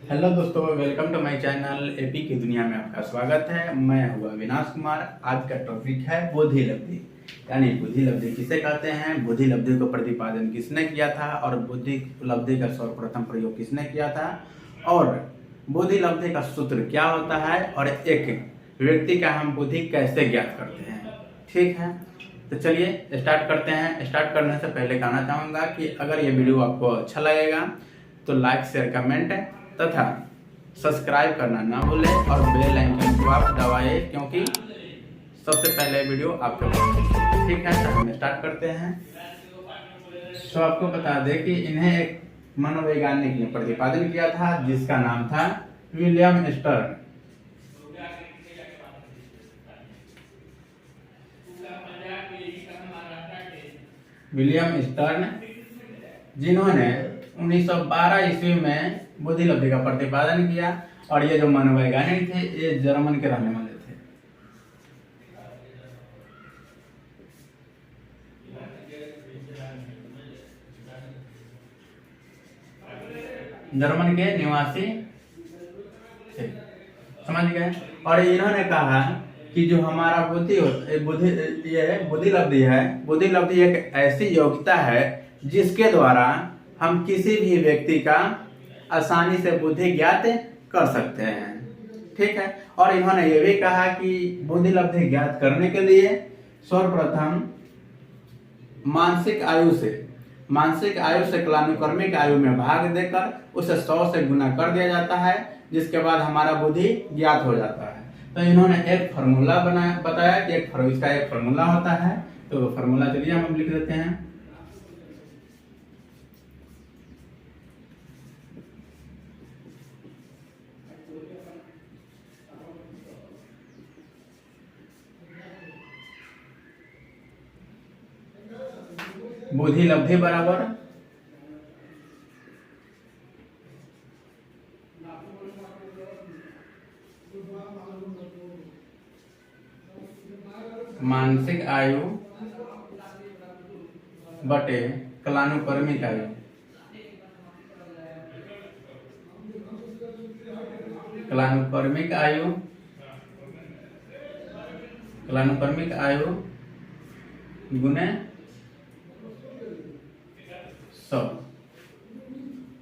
Hello दोस्तों, welcome to my channel AP की दुनिया में आपका स्वागत है। मैं हूँ अविनाश कुमार। आज का टॉपिक है बुद्धि लब्धि। यानी बुद्धि लब्धि किसे कहते हैं, बुद्धि लब्धि को प्रतिपादन किसने किया था और बुद्धि लब्धि का सर्वप्रथम प्रयोग किसने किया था और बुद्धि लब्धि का सूत्र क्या होता है और एक व्यक्ति का हम बुद्धि कैसे ज्ञात करते हैं। ठीक है, तो चलिए स्टार्ट करते हैं। स्टार्ट करने से पहले कहना चाहूँगा कि अगर ये वीडियो आपको अच्छा लगेगा तो लाइक शेयर कमेंट तथा सब्सक्राइब करना ना भूलें और बेल आइकन को आप दबाएं, क्योंकि सबसे पहले वीडियो आपके पास। ठीक है, तो हम स्टार्ट करते हैं। तो आपको बता दें कि इन्हें एक मनोवैज्ञानिक ने प्रतिपादन किया था जिसका नाम था विलियम स्टर्न। विलियम स्टर्न, जिन्होंने 1912 ईस्वी में बुद्धि लब्धि का प्रतिपादन किया। और ये जो मनोवैज्ञानिक थे ये जर्मन के रहने वाले थे। जर्मन के निवासी थे, समझ गए। और इन्होंने कहा कि जो हमारा बुद्धि लब्धि एक ऐसी योग्यता है जिसके द्वारा हम किसी भी व्यक्ति का आसानी से बुद्धि ज्ञात कर सकते हैं। ठीक है, और इन्होंने ये भी कहा कि बुद्धि लब्धि ज्ञात करने के लिए सर्वप्रथम मानसिक आयु से कालानुक्रमिक आयु में भाग देकर उसे 100 से गुना कर दिया जाता है, जिसके बाद हमारा बुद्धि ज्ञात हो जाता है। तो इन्होंने एक फार्मूला बताया कि इसका एक फार्मूला होता है। तो फार्मूला चलिए हम लिख देते हैं। बुद्धि लब्धि बराबर मानसिक आयु बटे कालानुक्रमिक आयु। कालानुक्रमिक आयु गुने 100।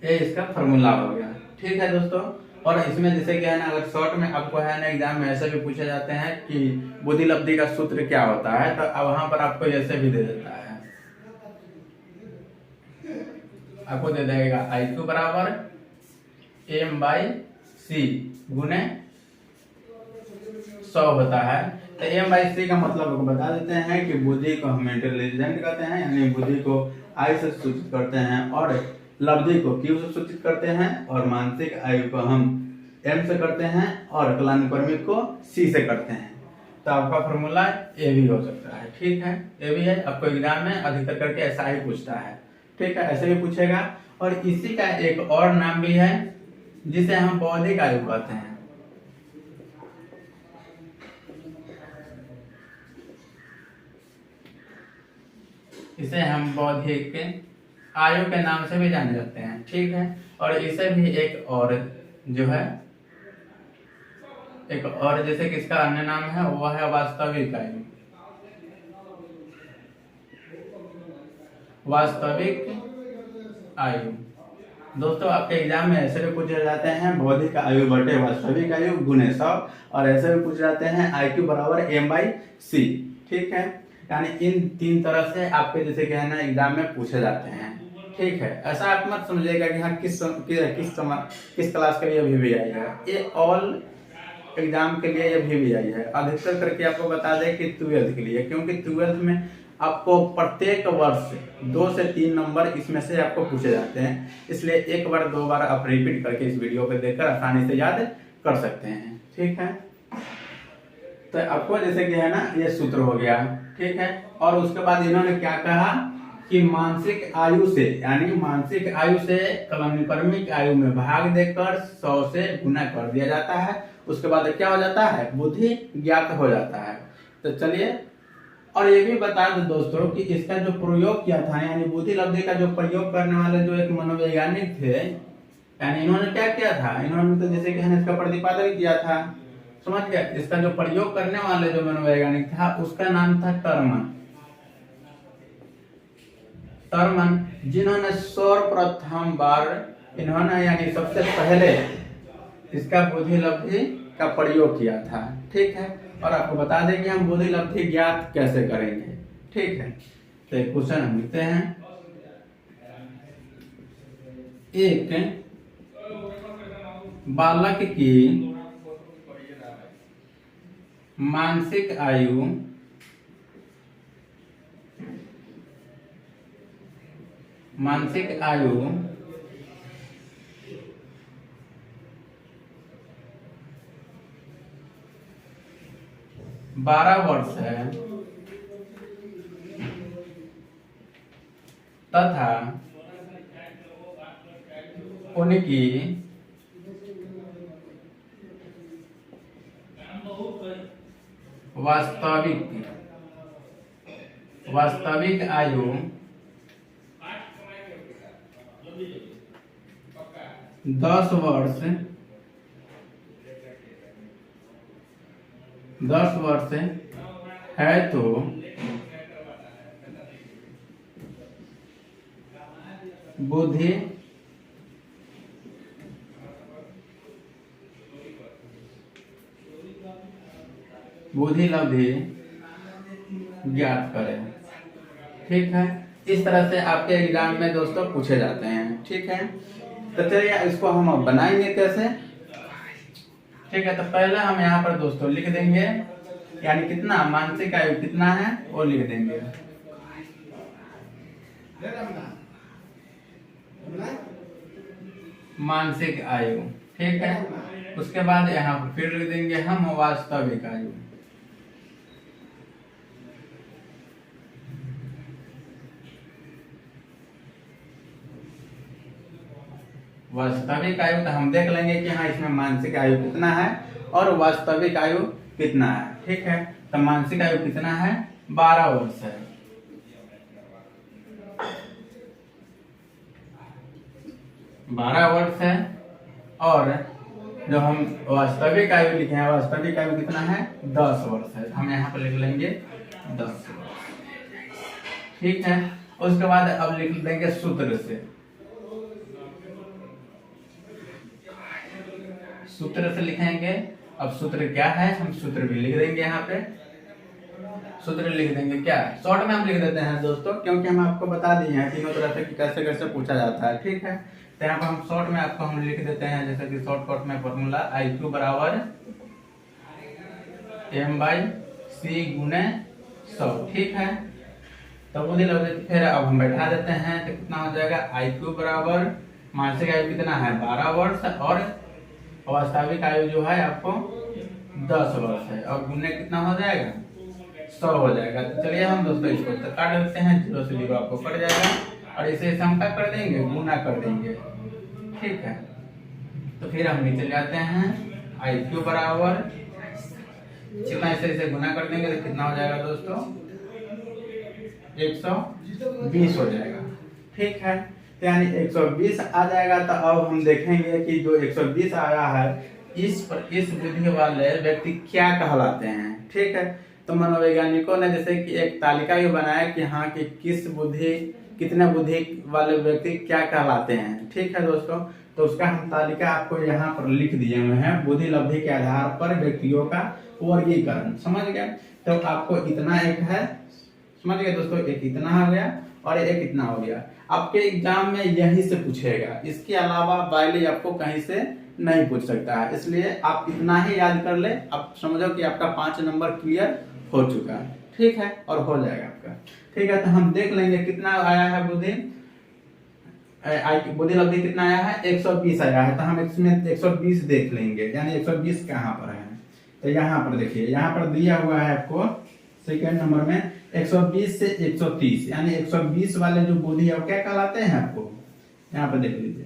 ये इसका फॉर्मूला हो गया। ठीक है दोस्तों, और इसमें जैसे क्या है ना, अगर शॉर्ट में आपको है ना एग्जाम में ऐसे भी पूछे जाते हैं कि बुद्धि लब्धि का सूत्र क्या होता है, तो अब वहां पर आपको ऐसे भी दे देता है। आपको दे देगा IQ बराबर M/C गुने 100 होता है। तो M/C का मतलब आपको बता देते हैं कि बुद्धि को हम इंटेलिजेंट कहते हैं, यानी बुद्धि को I से सूचित करते हैं और लब्धि को Q से सूचित करते हैं और मानसिक आयु को हम M से करते हैं और कालानुक्रमिक को C से करते हैं। तो आपका फॉर्मूला ये भी हो सकता है। ठीक है, ये भी है। आपको एग्जाम में अधिकतर करके ऐसा ही पूछता है। ठीक है, ऐसे भी पूछेगा। और इसी का एक और नाम भी है जिसे हम बौद्धिक आयु कहते हैं। इसे हम बौद्धिक आयु के नाम से भी जाने जाते हैं। ठीक है, और इसे भी एक और जो है एक और जैसे किसका अन्य नाम है वो है वास्तविक आयु। दोस्तों, आपके एग्जाम में ऐसे भी पूछे जाते हैं बौद्धिक आयु बटे वास्तविक आयु गुने 100, और ऐसे भी पूछे जाते हैं IQ बराबर M/C। ठीक है, यानी इन तीन तरह से आपके जैसे क्या है ना एग्जाम में पूछे जाते हैं। ठीक है, ऐसा आप मत समझिएगा कि हाँ किस क्लास के लिए VVI है। ये ऑल एग्जाम के लिए ये VVI है। अधिकतर करके आपको बता दें कि 12th के लिए, क्योंकि 12th में आपको प्रत्येक वर्ष 2 से 3 नंबर इसमें से आपको पूछे जाते हैं। इसलिए एक बार 2 बार आप रिपीट करके इस वीडियो को देखकर आसानी से याद कर सकते हैं। ठीक है, तो आपको जैसे कि है ना ये सूत्र हो गया। ठीक है, और उसके बाद इन्होंने क्या कहा कि मानसिक आयु से कालानुक्रमिक आयु में भाग देकर 100 से गुना कर दिया जाता है। उसके बाद क्या हो जाता है, बुद्धि ज्ञात हो जाता है। तो चलिए और ये भी बता दो दोस्तों कि इसका जो प्रयोग किया था, यानी बुद्धि लब्धि का जो प्रयोग करने वाले जो एक मनोवैज्ञानिक थे, यानी इन्होंने क्या किया था, इन्होंने तो जैसे कि है इसका प्रतिपादन किया था, समझ गया। इसका जो प्रयोग करने वाले जो मनोवैज्ञानिक था उसका नाम था टर्मन, जिन्होंने सर्वप्रथम बार इन्होंने यानी सबसे पहले इसका बुद्धि लब्धि का प्रयोग किया था, ठीक है। और आपको बता दें कि हम बुद्धि लब्धि ज्ञात कैसे करेंगे, ठीक है। तो एक क्वेश्चन हम लिखते हैं, एक बालक की मानसिक आयु 12 वर्ष है तथा उनकी वास्तविक आयु 10 वर्ष है तो बुद्धि लब्धि ज्ञात करें, ठीक है। इस तरह से आपके एग्जाम में दोस्तों पूछे जाते हैं, ठीक है। तो चलिए इसको हम अब बनाएंगे कैसे, ठीक है। तो पहले हम यहाँ पर दोस्तों लिख देंगे यानी कितना मानसिक आयु कितना है वो लिख देंगे, मानसिक आयु, ठीक है। उसके बाद यहाँ पर फिर लिख देंगे हम वास्तविक आयु, वास्तविक आयु। तो हम देख लेंगे कि हाँ इसमें मानसिक आयु कितना है और वास्तविक आयु कितना है, ठीक है। तो मानसिक आयु कितना है, 12 वर्ष है, 12 वर्ष है। और जो हम वास्तविक आयु लिखे हैं, वास्तविक आयु कितना है, 10 वर्ष है। हम यहाँ पर लिख लेंगे 10 वर्ष, ठीक है। उसके बाद अब लिख देंगे सूत्र से लिखेंगे। अब सूत्र क्या है, हम सूत्र भी लिख देंगे यहाँ पे, सूत्र लिख देंगे क्या, शॉर्ट में हम लिख देते हैं दोस्तों, क्योंकि हम आपको बता दिए हैं तीनों तरह से कैसे कैसे पूछा जाता है, ठीक है। तो यहाँ पर हम शॉर्ट में आपको हम लिख देते हैं, जैसे कि शॉर्टकट में फॉर्मूला IQ बराबर M/C गुने 100, ठीक है। तो बुद्धि लब्धि फिर अब हम बैठा देते हैं, तो कितना हो जाएगा, IQ बराबर मानसिक आयु कितना है 12 वर्ष और वास्तविक आयु जो है आपको 10 वर्ष है, और गुने कितना हो जाएगा 100 हो जाएगा। तो चलिए हम दोस्तों इसको काट देते हैं, 0 से 0 आपको कट जाएगा और इसे हम क्या कर देंगे, गुना कर देंगे, ठीक है। तो फिर हम नीचे जाते हैं, IQ बराबर कितना, इसे गुना कर देंगे तो कितना हो जाएगा दोस्तों, 120 हो जाएगा, ठीक है। यानी 120 आ जाएगा। तो अब हम देखेंगे कि जो 120 आया है इस बुद्धि वाले व्यक्ति क्या कहलाते हैं, ठीक है। तो मनोवैज्ञानिकों ने जैसे कि एक तालिका भी बनाया कि हाँ कि कितने बुद्धि वाले व्यक्ति क्या कहलाते हैं, ठीक है दोस्तों। तो उसका हम तालिका आपको यहाँ पर लिख दिए हुए हैं, बुद्धि लब्धि के आधार पर व्यक्तियों का वर्गीकरण, समझ गए। तो आपको इतना एक है, समझ गए दोस्तों, एक इतना हो गया और एक इतना हो गया। आपके एग्जाम में यही से पूछेगा, इसके अलावा बायली आपको कहीं से नहीं पूछ सकता है, इसलिए आप इतना ही याद कर ले। आप समझो कि आपका 5 नंबर क्लियर हो चुका है, ठीक है, और हो जाएगा आपका, ठीक है। तो हम देख लेंगे कितना आया है बुद्धि लब्धि कितना आया है, 120 आया है। तो हम इसमें 120 देख लेंगे, यानी 120 कहाँ पर है, तो यहाँ पर देखिए, यहाँ पर दिया हुआ है आपको सेकंड नंबर में 120 से 130, यानी 120 वाले जो बुद्धि है वो क्या कहलाते हैं, आपको यहाँ पर देख लीजिए,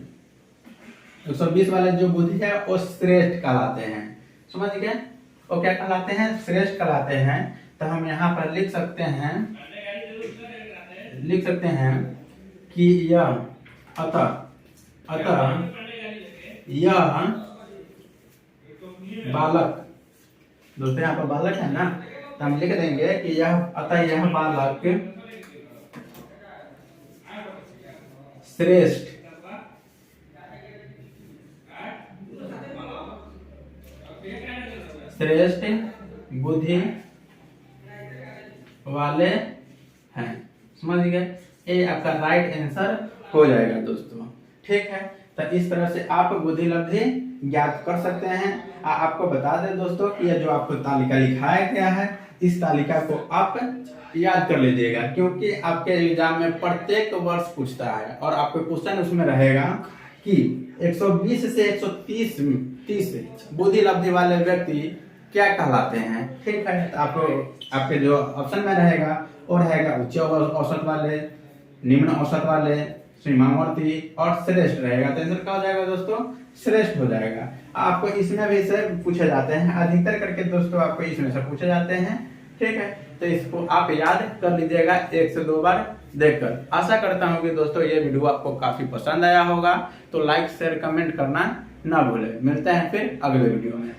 120 वाले जो बुद्धि है वो श्रेष्ठ कहलाते हैं, समझ गए, वो क्या कहलाते हैं, श्रेष्ठ कहलाते हैं। तो हम यहाँ पर लिख सकते हैं कि यह अतः यह बालक, दोस्तों यहाँ पर बालक है ना, तो हम लिख देंगे कि यह बालक श्रेष्ठ बुद्धि वाले हैं। समझ गए, ये आपका राइट आंसर हो जाएगा दोस्तों। ठीक है, तो इस तरह से आप बुद्धि लब्धि ज्ञात कर सकते हैं। आपको बता दें दोस्तों कि यह जो आपको तालिका लिखाया गया है, इस तालिका को आप याद कर लीजिएगा, क्योंकि आपके एग्जाम में प्रत्येक वर्ष पूछता है और आपको क्वेश्चन उसमें रहेगा कि 120 से 130 बुद्धि लब्धि वाले व्यक्ति क्या कहलाते हैं। ठीक है, तो आपको आपके जो ऑप्शन में रहेगा वो रहेगा उच्च औसत वाले, निम्न औसत वाले, सीमावर्ती और श्रेष्ठ रहेगा। तो आंसर क्या हो जाएगा दोस्तों? श्रेष्ठ हो जाएगा। आपको इसमें भी से पूछे जाते हैं, अधिकतर करके दोस्तों आपको इसमें से पूछे जाते हैं। ठीक है, तो इसको आप याद कर लीजिएगा 1 से 2 बार देखकर। आशा करता हूँ कि दोस्तों ये वीडियो आपको काफी पसंद आया होगा, तो लाइक शेयर कमेंट करना ना भूलें। मिलते हैं फिर अगले वीडियो में।